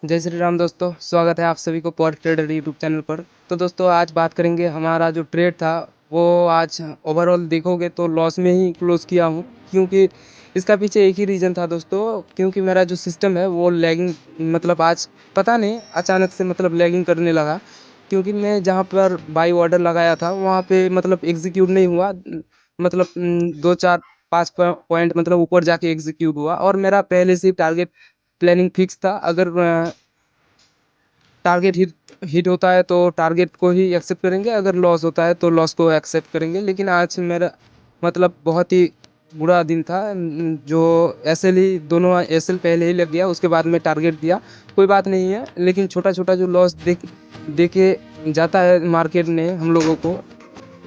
जय श्री राम दोस्तों, स्वागत है आप सभी को पॉवर ट्रेडर यूट्यूब चैनल पर। तो दोस्तों आज बात करेंगे हमारा जो ट्रेड था वो आज ओवरऑल देखोगे तो लॉस में ही क्लोज किया हूँ। क्योंकि इसका पीछे एक ही रीज़न था दोस्तों, क्योंकि मेरा जो सिस्टम है वो लैगिंग मतलब आज पता नहीं अचानक से मतलब लैगिंग करने लगा। क्योंकि मैं जहाँ पर बाई ऑर्डर लगाया था वहाँ पे मतलब एग्जीक्यूट नहीं हुआ, मतलब 2 4 5 पॉइंट मतलब ऊपर जाके एग्जीक्यूट हुआ और मेरा पहले से टारगेट प्लानिंग फिक्स था। अगर टारगेट हिट हिट होता है तो टारगेट को ही एक्सेप्ट करेंगे, अगर लॉस होता है तो लॉस को एक्सेप्ट करेंगे। लेकिन आज मेरा मतलब बहुत ही बुरा दिन था। जो एसएल ही दोनों एसएल पहले ही लग गया, उसके बाद में टारगेट दिया। कोई बात नहीं है, लेकिन छोटा छोटा जो लॉस देके जाता है मार्केट ने हम लोगों को,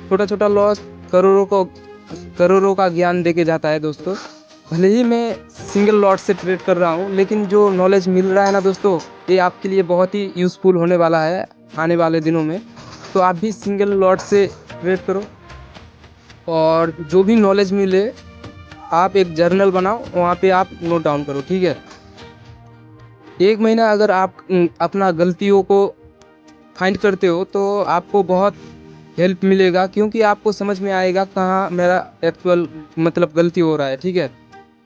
छोटा छोटा लॉस करोड़ों का ज्ञान देके जाता है दोस्तों। भले ही मैं सिंगल लॉट से ट्रेड कर रहा हूँ, लेकिन जो नॉलेज मिल रहा है ना दोस्तों, ये आपके लिए बहुत ही यूज़फुल होने वाला है आने वाले दिनों में। तो आप भी सिंगल लॉट से ट्रेड करो और जो भी नॉलेज मिले आप एक जर्नल बनाओ, वहाँ पे आप नोट डाउन करो, ठीक है। एक महीना अगर आप अपना गलतियों को फाइंड करते हो तो आपको बहुत हेल्प मिलेगा, क्योंकि आपको समझ में आएगा कहाँ मेरा एक्चुअल मतलब गलती हो रहा है, ठीक है।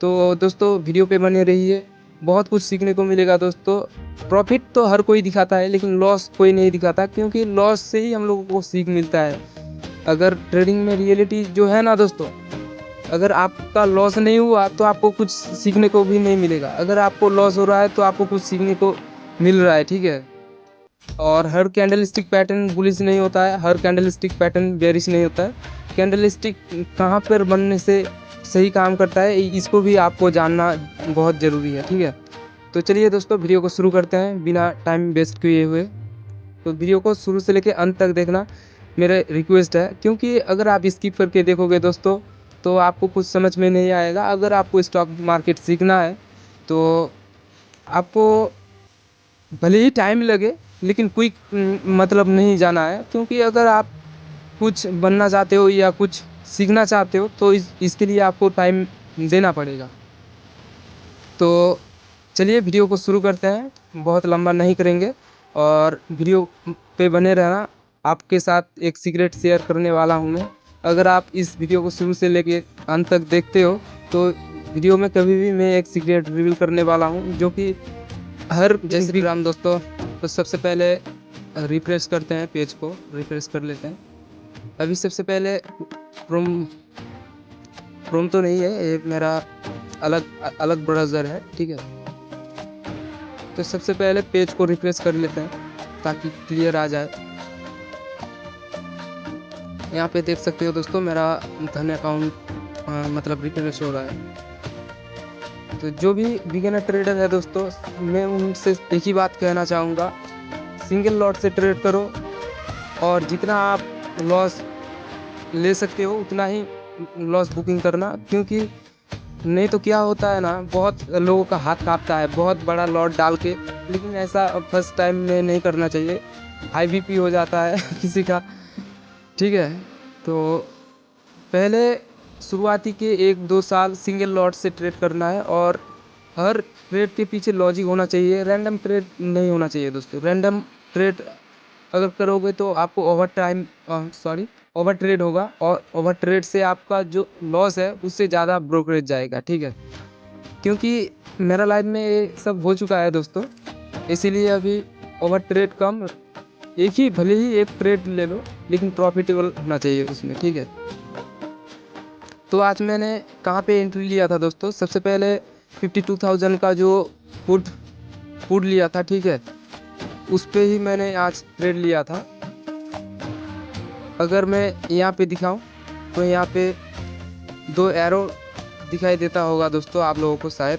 तो दोस्तों वीडियो पे बने रहिए, बहुत कुछ सीखने को मिलेगा दोस्तों। प्रॉफिट तो हर कोई दिखाता है लेकिन लॉस कोई नहीं दिखाता, क्योंकि लॉस से ही हम लोगों को सीख मिलता है। अगर ट्रेडिंग में रियलिटी जो है ना दोस्तों, अगर आपका लॉस नहीं हुआ तो आपको कुछ सीखने को भी नहीं मिलेगा। अगर आपको लॉस हो रहा है तो आपको कुछ सीखने को मिल रहा है, ठीक है। और हर कैंडल स्टिक पैटर्न बुलिश नहीं होता है, हर कैंडल स्टिक पैटर्न बेरिश नहीं होता है। कैंडल स्टिक कहाँ पर बनने से सही काम करता है, इसको भी आपको जानना बहुत ज़रूरी है, ठीक है। तो चलिए दोस्तों वीडियो को शुरू करते हैं बिना टाइम वेस्ट किए हुए। तो वीडियो को शुरू से लेकर अंत तक देखना मेरा रिक्वेस्ट है, क्योंकि अगर आप स्किप करके देखोगे दोस्तों तो आपको कुछ समझ में नहीं आएगा। अगर आपको स्टॉक मार्केट सीखना है तो आपको भले ही टाइम लगे, लेकिन क्विक मतलब नहीं जाना है। क्योंकि अगर आप कुछ बनना चाहते हो या कुछ सीखना चाहते हो तो इसके लिए आपको टाइम देना पड़ेगा। तो चलिए वीडियो को शुरू करते हैं, बहुत लंबा नहीं करेंगे और वीडियो पे बने रहना। आपके साथ एक सीक्रेट शेयर करने वाला हूँ मैं। अगर आप इस वीडियो को शुरू से लेके अंत तक देखते हो तो वीडियो में कभी भी मैं एक सीक्रेट रिवील करने वाला हूँ, जो कि हर जय श्री राम दोस्तों। तो सबसे पहले रिफ्रेश करते हैं, पेज को रिफ्रेश कर लेते हैं। अभी सबसे पहले क्रोम क्रोम तो नहीं है, ये मेरा अलग अलग ब्राउज़र है, ठीक है। तो सबसे पहले पेज को रिफ्रेश कर लेते हैं ताकि क्लियर आ जाए। यहाँ पे देख सकते हो दोस्तों मेरा धन अकाउंट मतलब रिफ्रेश हो रहा है। तो जो भी बिगिनर ट्रेडर है दोस्तों, मैं उनसे एक ही बात कहना चाहूँगा, सिंगल लॉट से ट्रेड करो और जितना आप लॉस ले सकते हो उतना ही लॉस बुकिंग करना। क्योंकि नहीं तो क्या होता है ना, बहुत लोगों का हाथ कांपता है बहुत बड़ा लॉट डाल के, लेकिन ऐसा फर्स्ट टाइम में नहीं करना चाहिए। हाई बीपी हो जाता है किसी का, ठीक है। तो पहले शुरुआती के 1 2 साल सिंगल लॉट से ट्रेड करना है और हर ट्रेड के पीछे लॉजिक होना चाहिए। रैंडम ट्रेड नहीं होना चाहिए दोस्तों। रैंडम ट्रेड अगर करोगे तो आपको ओवर ट्रेड होगा और ओवर ट्रेड से आपका जो लॉस है उससे ज़्यादा ब्रोकरेज जाएगा, ठीक है। क्योंकि मेरा लाइफ में ये सब हो चुका है दोस्तों, इसीलिए अभी ओवर ट्रेड कम, एक ही भले ही एक ट्रेड ले लो लेकिन प्रॉफिटेबल होना चाहिए उसमें, ठीक है। तो आज मैंने कहाँ पे एंट्री लिया था दोस्तों, सबसे पहले 52,000 का जो पुट पुट लिया था, ठीक है। उस पे ही मैंने आज ट्रेड लिया था। अगर मैं यहाँ पे दिखाऊं तो यहाँ पे 2 एरो दिखाई देता होगा दोस्तों आप लोगों को शायद।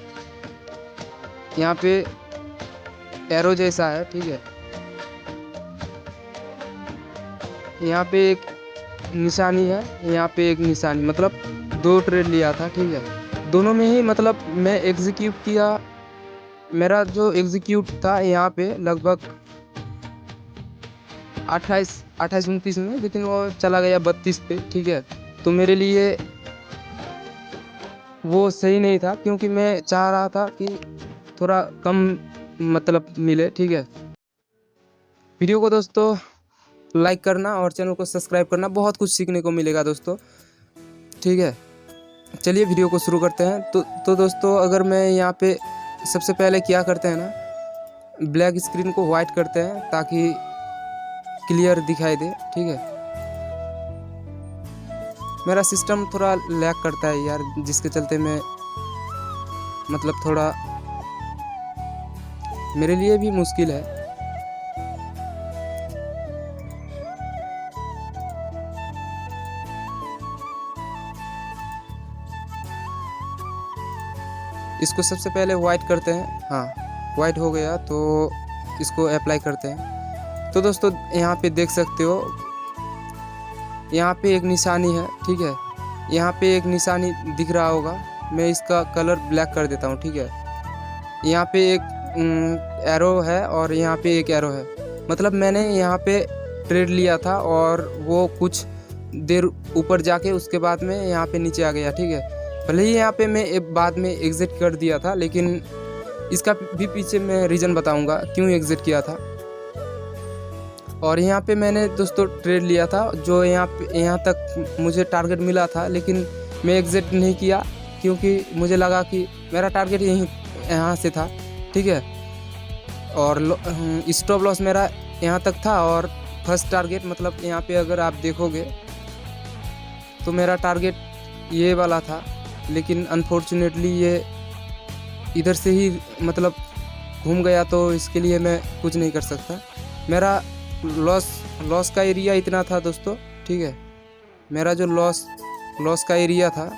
यहाँ पे एरो जैसा है, ठीक है। यहाँ पे एक निशानी है, यहाँ पे एक निशानी, मतलब 2 ट्रेड लिया था, ठीक है। दोनों में ही मतलब मैं एग्जीक्यूट किया। मेरा जो एग्जीक्यूट था यहाँ पे लगभग 28-29 में, लेकिन वो चला गया 32 पे, ठीक है। तो मेरे लिए वो सही नहीं था, क्योंकि मैं चाह रहा था कि थोड़ा कम मतलब मिले, ठीक है। वीडियो को दोस्तों लाइक करना और चैनल को सब्सक्राइब करना, बहुत कुछ सीखने को मिलेगा दोस्तों, ठीक है। चलिए वीडियो को शुरू करते हैं। तो दोस्तों अगर मैं यहाँ पे सबसे पहले क्या करते हैं ना, ब्लैक स्क्रीन को वाइट करते हैं ताकि क्लियर दिखाई दे, ठीक है। मेरा सिस्टम थोड़ा लैग करता है यार, जिसके चलते मैं मतलब थोड़ा मेरे लिए भी मुश्किल है। इसको सबसे पहले वाइट करते हैं। हाँ, वाइट हो गया तो इसको अप्लाई करते हैं। तो दोस्तों यहाँ पे देख सकते हो, यहाँ पे एक निशानी है, ठीक है। यहाँ पे एक निशानी दिख रहा होगा, मैं इसका कलर ब्लैक कर देता हूँ, ठीक है। यहाँ पे एक एरो है और यहाँ पे एक एरो है, मतलब मैंने यहाँ पे ट्रेड लिया था और वो कुछ देर ऊपर जाके उसके बाद में यहाँ पे नीचे आ गया, ठीक है। भले ही यहाँ पे मैं बाद में एग्जिट कर दिया था, लेकिन इसका भी पीछे मैं रीज़न बताऊंगा क्यों एग्जिट किया था। और यहाँ पे मैंने दोस्तों ट्रेड लिया था, जो यहाँ तक मुझे टारगेट मिला था, लेकिन मैं एग्जिट नहीं किया क्योंकि मुझे लगा कि मेरा टारगेट यहाँ से था, ठीक है। और स्टॉप लॉस मेरा यहाँ तक था और फर्स्ट टारगेट मतलब यहाँ पे अगर आप देखोगे तो मेरा टारगेट ये वाला था, लेकिन अनफॉर्चुनेटली ये इधर से ही मतलब घूम गया, तो इसके लिए मैं कुछ नहीं कर सकता। मेरा लॉस का एरिया इतना था दोस्तों, ठीक है। मेरा जो लॉस का एरिया था,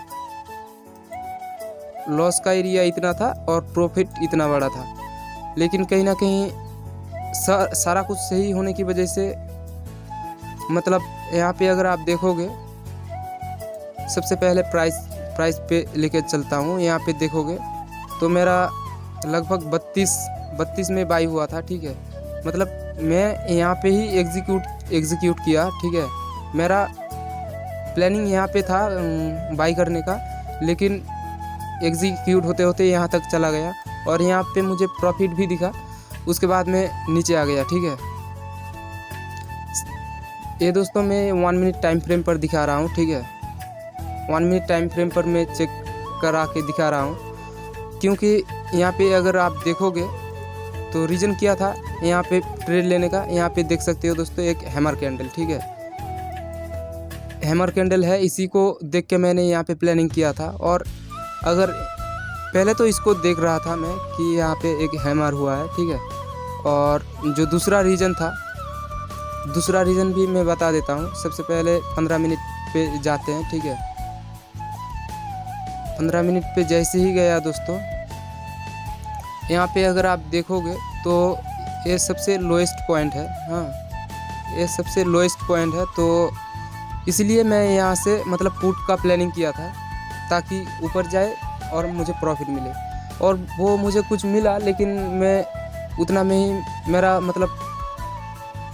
लॉस का एरिया इतना था और प्रॉफिट इतना बड़ा था, लेकिन कहीं ना कहीं सारा कुछ सही होने की वजह से मतलब यहाँ पे अगर आप देखोगे, सबसे पहले प्राइस पे लेके चलता हूँ। यहाँ पे देखोगे तो मेरा लगभग 32 में बाई हुआ था, ठीक है। मतलब मैं यहाँ पे ही एग्जीक्यूट किया, ठीक है। मेरा प्लानिंग यहाँ पे था बाई करने का, लेकिन एग्जीक्यूट होते होते यहाँ तक चला गया और यहाँ पे मुझे प्रॉफिट भी दिखा, उसके बाद में नीचे आ गया, ठीक है। ये दोस्तों मैं 1 मिनट टाइम फ्रेम पर दिखा रहा हूँ, ठीक है। 1 मिनट टाइम फ्रेम पर मैं चेक करा के दिखा रहा हूँ, क्योंकि यहाँ पे अगर आप देखोगे तो रीज़न क्या था यहाँ पे ट्रेड लेने का। यहाँ पे देख सकते हो दोस्तों एक हैमर कैंडल, ठीक है। हैमर कैंडल है, इसी को देख के मैंने यहाँ पे प्लानिंग किया था। और अगर पहले तो इसको देख रहा था मैं कि यहाँ पे एक हैमर हुआ है, ठीक है। और जो दूसरा रीज़न भी मैं बता देता हूँ। सबसे पहले 15 मिनट पे जाते हैं, ठीक है। 15 मिनट पे जैसे ही गया दोस्तों, यहाँ पे अगर आप देखोगे तो ये सबसे लोएस्ट पॉइंट है। हाँ, ये सबसे लोएस्ट पॉइंट है, तो इसलिए मैं यहाँ से मतलब पुट का प्लानिंग किया था ताकि ऊपर जाए और मुझे प्रॉफिट मिले। और वो मुझे कुछ मिला, लेकिन मैं उतना में ही मेरा मतलब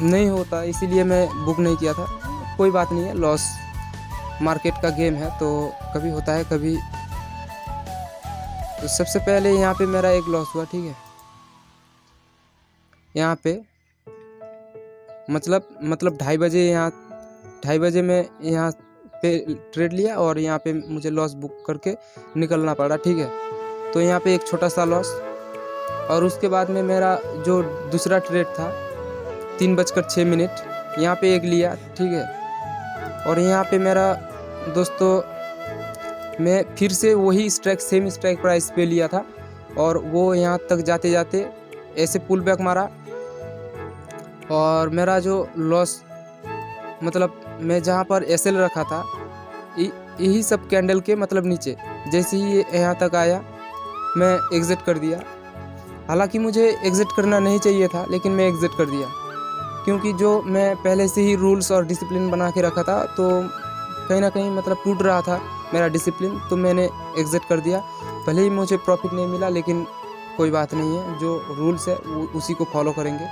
नहीं होता, इसीलिए मैं बुक नहीं किया था। कोई बात नहीं है, लॉस मार्केट का गेम है, तो कभी होता है कभी। तो सबसे पहले यहाँ पे मेरा एक लॉस हुआ, ठीक है। यहाँ पे मतलब 2:30 बजे, यहाँ 2:30 बजे मैं यहाँ पे ट्रेड लिया और यहाँ पे मुझे लॉस बुक करके निकलना पड़ा, ठीक है। तो यहाँ पे एक छोटा सा लॉस, और उसके बाद में मेरा जो दूसरा ट्रेड था 3:06 यहाँ पे एक लिया, ठीक है। और यहाँ पे मेरा दोस्तों मैं फिर से वही सेम स्ट्राइक प्राइस पे लिया था, और वो यहाँ तक जाते जाते ऐसे पुल बैक मारा, और मेरा जो लॉस मतलब मैं जहाँ पर एसएल रखा था यही सब कैंडल के मतलब नीचे जैसे ही यहाँ तक आया मैं एग्ज़िट कर दिया। हालांकि मुझे एग्ज़िट करना नहीं चाहिए था, लेकिन मैं एग्ज़िट कर दिया क्योंकि जो मैं पहले से ही रूल्स और डिसिप्लिन बना के रखा था, तो कहीं ना कहीं मतलब टूट रहा था मेरा डिसिप्लिन, तो मैंने एग्ज़िट कर दिया। भले ही मुझे प्रॉफिट नहीं मिला, लेकिन कोई बात नहीं है, जो रूल्स है वो उसी को फॉलो करेंगे।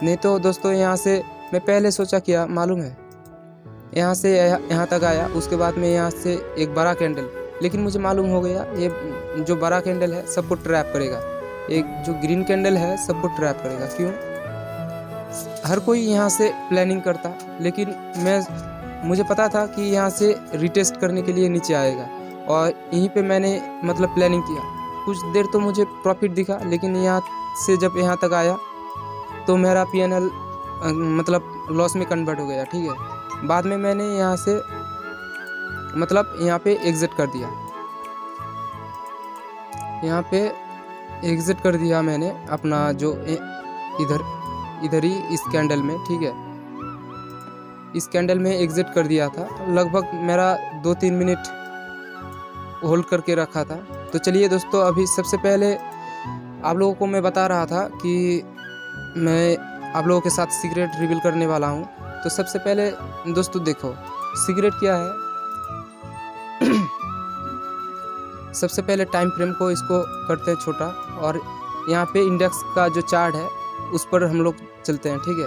नहीं तो दोस्तों यहाँ से मैं पहले सोचा क्या मालूम है, यहाँ से यहाँ तक आया, उसके बाद में यहाँ से एक बड़ा कैंडल, लेकिन मुझे मालूम हो गया ये जो बड़ा कैंडल है सबको ट्रैप करेगा, एक जो ग्रीन कैंडल है सबको ट्रैप करेगा। क्यों? हर कोई यहाँ से प्लानिंग करता, लेकिन मुझे पता था कि यहाँ से रिटेस्ट करने के लिए नीचे आएगा, और यहीं पे मैंने मतलब प्लानिंग किया। कुछ देर तो मुझे प्रॉफिट दिखा, लेकिन यहाँ से जब यहाँ तक आया तो मेरा PNL मतलब लॉस में कन्वर्ट हो गया। ठीक है, बाद में मैंने यहाँ से मतलब यहाँ पे एग्जिट कर दिया। यहाँ पे एग्जिट कर दिया मैंने अपना जो इधर ही इस कैंडल में। ठीक है, इस कैंडल में एग्जिट कर दिया था। लगभग मेरा 2-3 मिनट होल्ड करके रखा था। तो चलिए दोस्तों, अभी सबसे पहले आप लोगों को मैं बता रहा था कि मैं आप लोगों के साथ सीक्रेट रिवील करने वाला हूँ। तो सबसे पहले दोस्तों देखो सीक्रेट क्या है। सबसे पहले टाइम फ्रेम को इसको करते हैं छोटा, और यहाँ पे इंडेक्स का जो चार्ट है उस पर हम लोग चलते हैं। ठीक है,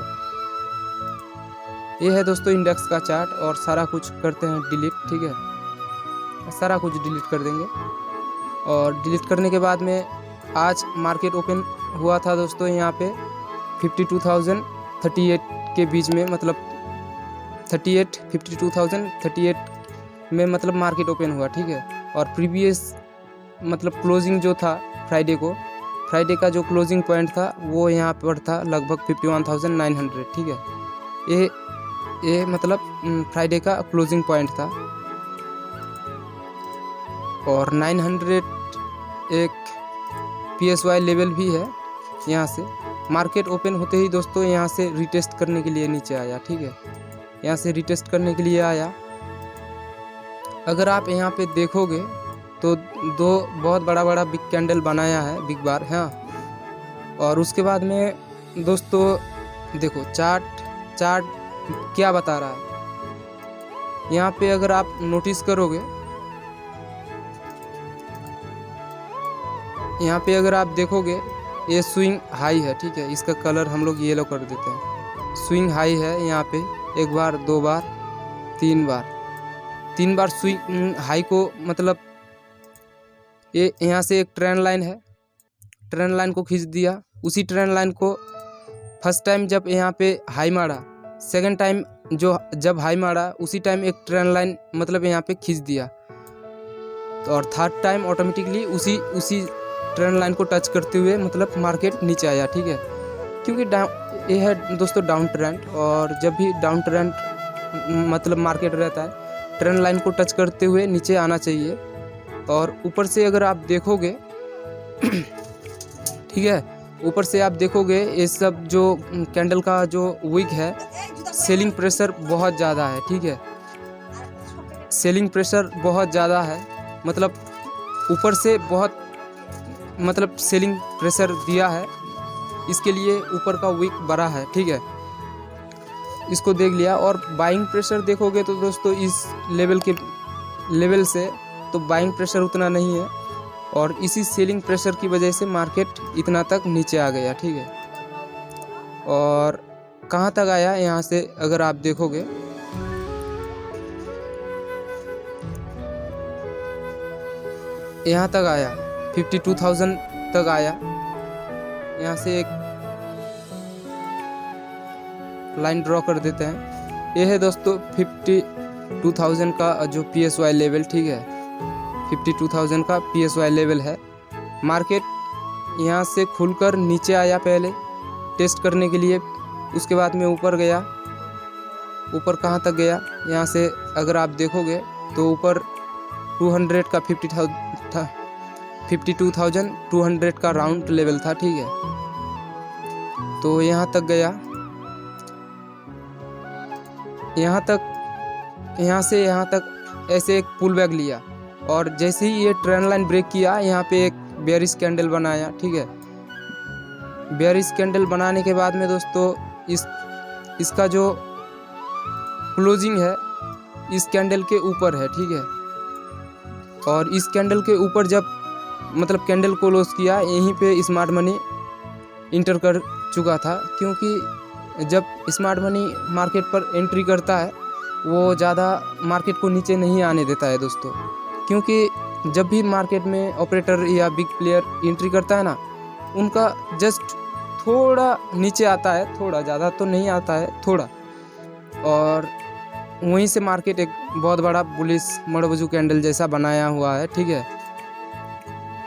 ये है दोस्तों इंडेक्स का चार्ट, और सारा कुछ करते हैं डिलीट। ठीक है, सारा कुछ डिलीट कर देंगे। और डिलीट करने के बाद में आज मार्केट ओपन हुआ था दोस्तों यहाँ पे 52,038 के बीच में, मतलब 52,038 में मतलब मार्केट ओपन हुआ। ठीक है, और प्रीवियस मतलब क्लोजिंग जो था फ्राइडे का जो क्लोजिंग पॉइंट था वो यहाँ पर था लगभग 51,900। ठीक है, ये मतलब फ्राइडे का क्लोजिंग पॉइंट था, और 900 एक PSY लेवल भी है। यहाँ से मार्केट ओपन होते ही दोस्तों यहाँ से रिटेस्ट करने के लिए नीचे आया। ठीक है, यहाँ से रिटेस्ट करने के लिए आया। अगर आप यहाँ पे देखोगे तो 2 बहुत बड़ा बिग कैंडल बनाया है, बिग बार। हाँ, और उसके बाद में दोस्तों देखो चार्ट क्या बता रहा है। यहाँ पे अगर आप नोटिस करोगे, यहाँ पे अगर आप देखोगे ये स्विंग हाई है। ठीक है, इसका कलर हम लोग येलो कर देते हैं। स्विंग हाई है यहाँ पे, 1 बार 2 बार 3 बार स्विंग हाई को मतलब ये यहाँ से एक ट्रेंड लाइन है, ट्रेंड लाइन को खींच दिया। उसी ट्रेंड लाइन को फर्स्ट टाइम जब यहाँ पे हाई मारा, सेकंड टाइम जब हाई मारा उसी टाइम एक ट्रेंड लाइन मतलब यहाँ पे खींच दिया, तो और थर्ड टाइम ऑटोमेटिकली उसी ट्रेंड लाइन को टच करते हुए मतलब मार्केट नीचे आया। ठीक है, क्योंकि ये है दोस्तों डाउन ट्रेंड, और जब भी डाउन ट्रेंड मतलब मार्केट रहता है ट्रेंड लाइन को टच करते हुए नीचे आना चाहिए। और ऊपर से अगर आप देखोगे ठीक है, ऊपर से आप देखोगे ये सब जो कैंडल का जो विक है, सेलिंग प्रेशर बहुत ज़्यादा है। ठीक है, सेलिंग प्रेशर बहुत ज़्यादा है, मतलब ऊपर से बहुत मतलब सेलिंग प्रेशर दिया है, इसके लिए ऊपर का विक बड़ा है। ठीक है, इसको देख लिया। और बाइंग प्रेशर देखोगे तो दोस्तों इस लेवल से तो बाइंग प्रेशर उतना नहीं है, और इसी सेलिंग प्रेशर की वजह से मार्केट इतना तक नीचे आ गया। ठीक है, और कहाँ तक आया यहाँ से अगर आप देखोगे, यहाँ तक आया 52,000 तक आया। यहाँ से एक लाइन ड्रॉ कर देते हैं। ये है दोस्तों 52,000 का जो PSY लेवल। ठीक है, 52,000 का PSY लेवल है। मार्केट यहाँ से खुलकर नीचे आया पहले टेस्ट करने के लिए, उसके बाद में ऊपर गया। ऊपर कहाँ तक गया, यहाँ से अगर आप देखोगे तो ऊपर 200 का 52,200 का राउंड लेवल था। ठीक है, तो यहाँ तक गया, यहाँ से यहाँ तक ऐसे एक पुल बैक लिया, और जैसे ही ये ट्रेंड लाइन ब्रेक किया यहाँ पे एक बेयरिश कैंडल बनाया। ठीक है, बेयरिश कैंडल बनाने के बाद में दोस्तों इसका जो क्लोजिंग है इस कैंडल के ऊपर है। ठीक है, और इस कैंडल के ऊपर जब मतलब कैंडल को क्लोज किया, यहीं पे स्मार्ट मनी इंटर कर चुका था, क्योंकि जब स्मार्ट मनी मार्केट पर एंट्री करता है वो ज़्यादा मार्केट को नीचे नहीं आने देता है दोस्तों। क्योंकि जब भी मार्केट में ऑपरेटर या बिग प्लेयर एंट्री करता है ना, उनका जस्ट थोड़ा नीचे आता है, थोड़ा, ज़्यादा तो नहीं आता है, थोड़ा। और वहीं से मार्केट एक बहुत बड़ा बुलिश मड़बजू कैंडल जैसा बनाया हुआ है, ठीक है।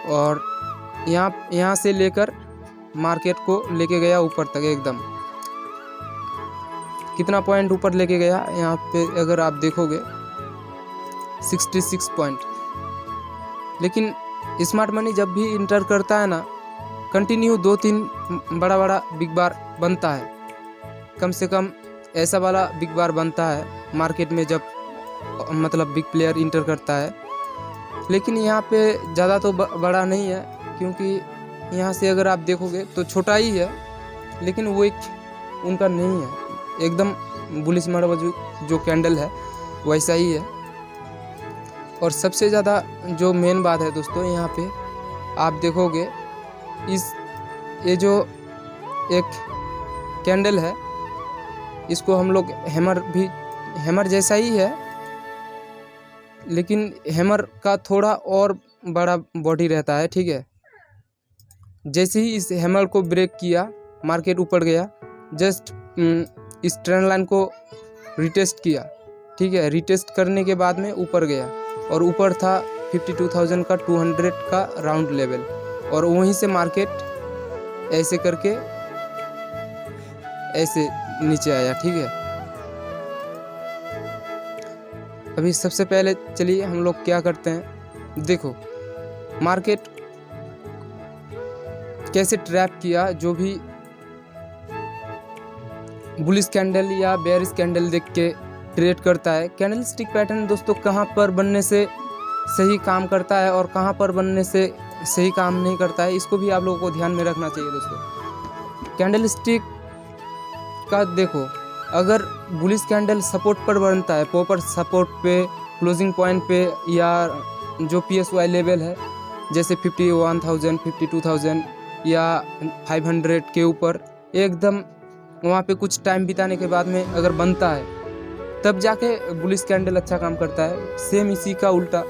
और यहाँ से लेकर मार्केट को लेके गया ऊपर तक एकदम। कितना पॉइंट ऊपर लेके गया यहाँ पे अगर आप देखोगे 66 पॉइंट। लेकिन स्मार्ट मनी जब भी इंटर करता है ना, कंटिन्यू 2-3 बड़ा बड़ा बिग बार बनता है, कम से कम ऐसा वाला बिग बार बनता है मार्केट में जब मतलब बिग प्लेयर इंटर करता है। लेकिन यहाँ पे ज़्यादा तो बड़ा नहीं है, क्योंकि यहाँ से अगर आप देखोगे तो छोटा ही है, लेकिन वो एक उनका नहीं है, एकदम बुलिश मड़बजू जो कैंडल है वैसा ही है। और सबसे ज़्यादा जो मेन बात है दोस्तों, यहाँ पे आप देखोगे ये जो एक कैंडल है, इसको हम लोग हैमर जैसा ही है, लेकिन हैमर का थोड़ा और बड़ा बॉडी रहता है, ठीक है। जैसे ही इस हैमर को ब्रेक किया, मार्केट ऊपर गया, जस्ट इस ट्रेंड लाइन को रिटेस्ट किया, ठीक है। रिटेस्ट करने के बाद में ऊपर गया, और ऊपर था 52,000 का 200 का राउंड लेवल, और वहीं से मार्केट ऐसे करके ऐसे नीचे आया, ठीक है। अभी सबसे पहले चलिए हम लोग क्या करते हैं, देखो मार्केट कैसे ट्रैप किया। जो भी बुलिश कैंडल या बेयरिश कैंडल देख के ट्रेड करता है, कैंडल स्टिक पैटर्न दोस्तों कहाँ पर बनने से सही काम करता है और कहाँ पर बनने से सही काम नहीं करता है, इसको भी आप लोगों को ध्यान में रखना चाहिए दोस्तों। कैंडल स्टिक का देखो, अगर बुलिश कैंडल सपोर्ट पर बनता है, प्रॉपर सपोर्ट पे, क्लोजिंग पॉइंट पे, या जो PSY लेवल है जैसे 51,000, 52,000 या 500 के ऊपर, एकदम वहाँ पे कुछ टाइम बिताने के बाद में अगर बनता है, तब जाके बुलिश कैंडल अच्छा काम करता है। सेम इसी का उल्टा,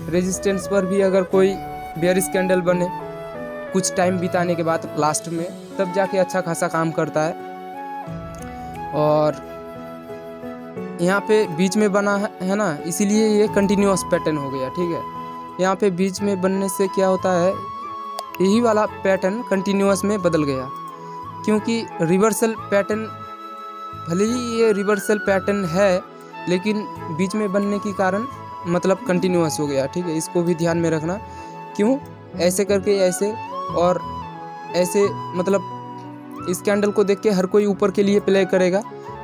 रेजिस्टेंस पर भी अगर कोई बेयरिश कैंडल बने कुछ टाइम बिताने के बाद लास्ट में, तब जाके अच्छा खासा काम करता है। और यहाँ पे बीच में बना है ना, इसीलिए ये कंटिन्यूअस पैटर्न हो गया, ठीक है। यहाँ पे बीच में बनने से क्या होता है, यही वाला पैटर्न कंटिन्यूअस में बदल गया, क्योंकि रिवर्सल पैटर्न, भले ही ये रिवर्सल पैटर्न है, लेकिन बीच में बनने के कारण मतलब कंटिन्यूअस हो गया, ठीक है। इसको भी ध्यान में रखना, क्यों ऐसे करके ऐसे और ऐसे, मतलब इस कैंडल को देख के हर कोई ऊपर के लिए प्ले करेगा,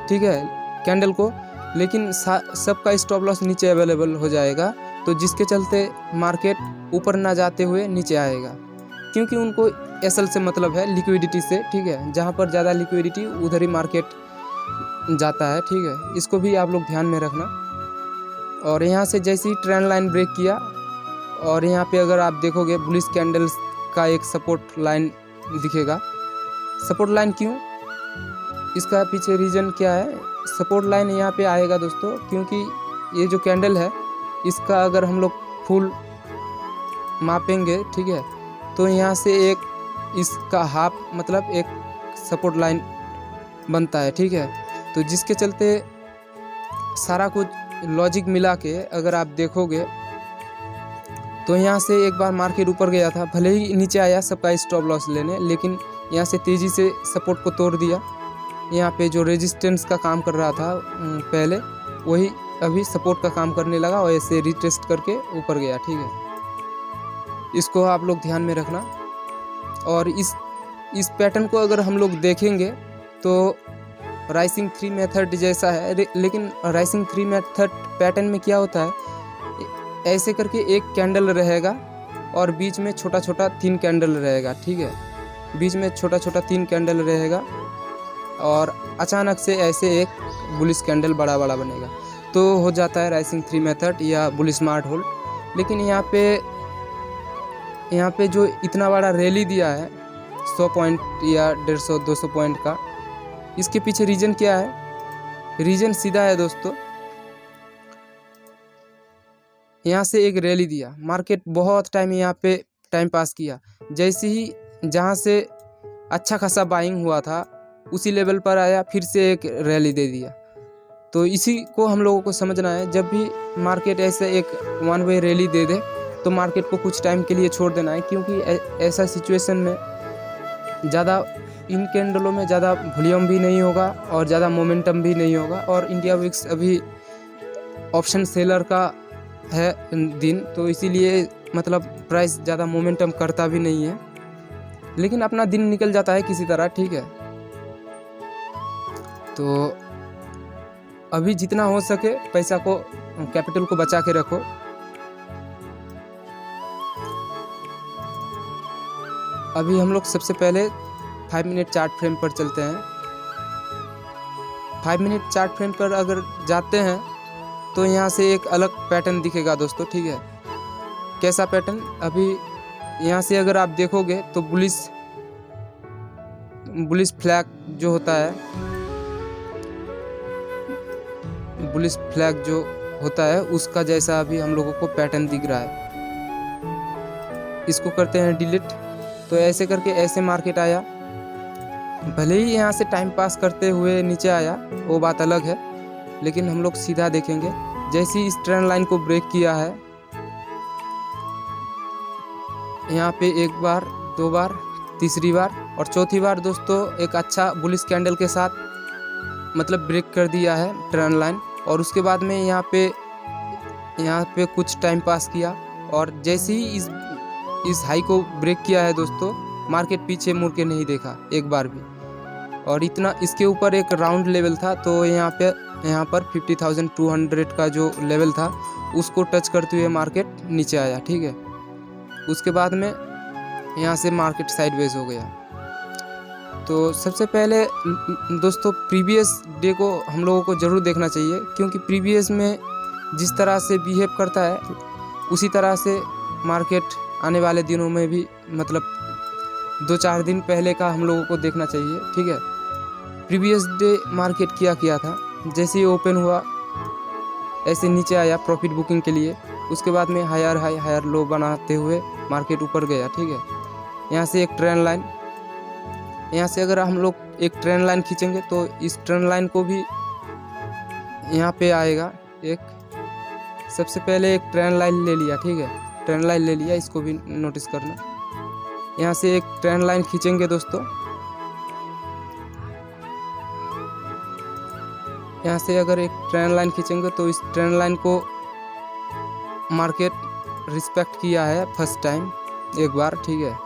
ठीक है, कैंडल को, लेकिन सबका स्टॉप लॉस नीचे अवेलेबल हो जाएगा, तो जिसके चलते मार्केट ऊपर ना जाते हुए नीचे आएगा, क्योंकि उनको एसएल से मतलब है, लिक्विडिटी से, ठीक है। जहाँ पर ज़्यादा लिक्विडिटी उधर ही मार्केट जाता है, ठीक है। इसको भी आप लोग ध्यान में रखना। और यहाँ से जैसे ही ट्रेंड लाइन ब्रेक किया, और यहाँ पे अगर आप देखोगे बुलिश कैंडल्स का एक सपोर्ट लाइन दिखेगा। सपोर्ट लाइन क्यों, इसका पीछे रीज़न क्या है। सपोर्ट लाइन यहाँ पे आएगा दोस्तों, क्योंकि ये जो कैंडल है, इसका अगर हम लोग फुल मापेंगे, ठीक है, तो यहाँ से एक इसका हाफ मतलब एक सपोर्ट लाइन बनता है, ठीक है। तो जिसके चलते सारा कुछ लॉजिक मिला के अगर आप देखोगे, तो यहाँ से एक बार मार्केट ऊपर गया था, भले ही नीचे आया सबका स्टॉप लॉस लेने, लेकिन यहाँ से तेज़ी से सपोर्ट को तोड़ दिया। यहाँ पे जो रेजिस्टेंस का काम कर रहा था पहले, वही अभी सपोर्ट का काम करने लगा, और ऐसे रिटेस्ट करके ऊपर गया, ठीक है। इसको आप लोग ध्यान में रखना। और इस पैटर्न को अगर हम लोग देखेंगे तो राइसिंग 3 मेथड जैसा है, लेकिन राइसिंग 3 मेथड पैटर्न में क्या होता है, ऐसे करके एक कैंडल रहेगा और बीच में छोटा छोटा 3 कैंडल रहेगा, ठीक है। बीच में छोटा छोटा 3 कैंडल रहेगा, और अचानक से ऐसे एक बुलिश कैंडल बड़ा बड़ा बनेगा, तो हो जाता है राइसिंग 3 मेथड या बुलिश स्मार्ट होल्ड। लेकिन यहाँ पे जो इतना बड़ा रैली दिया है 100 पॉइंट या 150-200 पॉइंट का, इसके पीछे रीज़न क्या है। रीज़न सीधा है दोस्तों, यहाँ से एक रैली दिया, मार्केट बहुत टाइम यहाँ पे टाइम पास किया, जैसे ही जहाँ से अच्छा खासा बाइंग हुआ था उसी लेवल पर आया, फिर से एक रैली दे दिया। तो इसी को हम लोगों को समझना है, जब भी मार्केट ऐसे एक वन वे रैली दे दे तो मार्केट को कुछ टाइम के लिए छोड़ देना है, क्योंकि ऐसा सिचुएशन में ज़्यादा इन कैंडलों में ज़्यादा वॉल्यूम भी नहीं होगा और ज़्यादा मोमेंटम भी नहीं होगा। और इंडिया विक्स अभी ऑप्शन सेलर का है दिन, तो इसीलिए मतलब प्राइस ज़्यादा मोमेंटम करता भी नहीं है, लेकिन अपना दिन निकल जाता है किसी तरह, ठीक है। तो अभी जितना हो सके पैसा को, कैपिटल को बचा के रखो। अभी हम लोग सबसे पहले 5 मिनट चार्ट फ्रेम पर चलते हैं। 5 मिनट चार्ट फ्रेम पर अगर जाते हैं तो यहाँ से एक अलग पैटर्न दिखेगा दोस्तों, ठीक है। कैसा पैटर्न? अभी यहाँ से अगर आप देखोगे तो बुलिश फ्लैग जो होता है, बुलिश फ्लैग जो होता है उसका जैसा अभी हम लोगों को पैटर्न दिख रहा है। इसको करते हैं डिलीट। तो ऐसे करके ऐसे मार्केट आया, भले ही यहाँ से टाइम पास करते हुए नीचे आया, वो बात अलग है, लेकिन हम लोग सीधा देखेंगे। जैसे ही इस ट्रेंड लाइन को ब्रेक किया है, यहाँ पे एक बार, दो बार, तीसरी बार और चौथी बार दोस्तों एक अच्छा बुलिश कैंडल के साथ मतलब ब्रेक कर दिया है ट्रेंड लाइन। और उसके बाद में यहाँ पे कुछ टाइम पास किया, और जैसे ही इस हाई को ब्रेक किया है दोस्तों, मार्केट पीछे मुड़ के नहीं देखा एक बार भी। और इतना इसके ऊपर एक राउंड लेवल था, तो यहाँ पर 50,200 का जो लेवल था उसको टच करते हुए मार्केट नीचे आया, ठीक है। उसके बाद में यहाँ से मार्केट साइडवेज हो गया। तो सबसे पहले दोस्तों प्रीवियस डे को हम लोगों को ज़रूर देखना चाहिए, क्योंकि प्रीवियस में जिस तरह से बिहेव करता है उसी तरह से मार्केट आने वाले दिनों में भी मतलब 2-4 दिन पहले का हम लोगों को देखना चाहिए, ठीक है। प्रीवियस डे मार्केट किया था, जैसे ही ओपन हुआ ऐसे नीचे आया प्रॉफिट बुकिंग के लिए। उसके बाद में हायर हाई हायर लो बनाते हुए मार्केट ऊपर गया, ठीक है। यहाँ से एक ट्रेंड लाइन, यहाँ से अगर हम लोग एक ट्रेंड लाइन खींचेंगे तो इस ट्रेंड लाइन को भी यहाँ पे आएगा एक। सबसे पहले एक ट्रेंड लाइन ले लिया, ठीक है, ट्रेंड लाइन ले लिया, इसको भी नोटिस करना। यहाँ से एक ट्रेंड लाइन खींचेंगे दोस्तों, यहाँ से अगर एक ट्रेंड लाइन खींचेंगे तो इस ट्रेंड लाइन को मार्केट रिस्पेक्ट किया है फर्स्ट टाइम एक बार, ठीक है।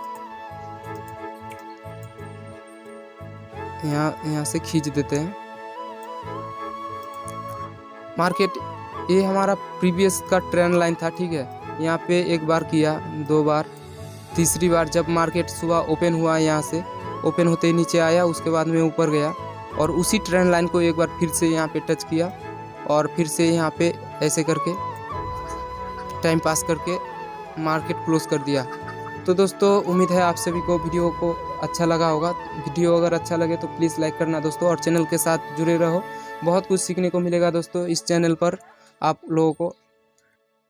यहाँ से खींच देते हैं मार्केट। ये हमारा प्रीवियस का ट्रेंड लाइन था, ठीक है। यहाँ पे एक बार किया, 2 बार, तीसरी बार जब मार्केट सुबह ओपन हुआ, यहाँ से ओपन होते ही नीचे आया, उसके बाद में ऊपर गया और उसी ट्रेंड लाइन को एक बार फिर से यहाँ पे टच किया और फिर से यहाँ पे ऐसे करके टाइम पास करके मार्केट क्लोज कर दिया। तो दोस्तों उम्मीद है आप सभी को वीडियो को अच्छा लगा होगा। वीडियो अगर अच्छा लगे तो प्लीज़ लाइक करना दोस्तों, और चैनल के साथ जुड़े रहो, बहुत कुछ सीखने को मिलेगा दोस्तों इस चैनल पर आप लोगों को।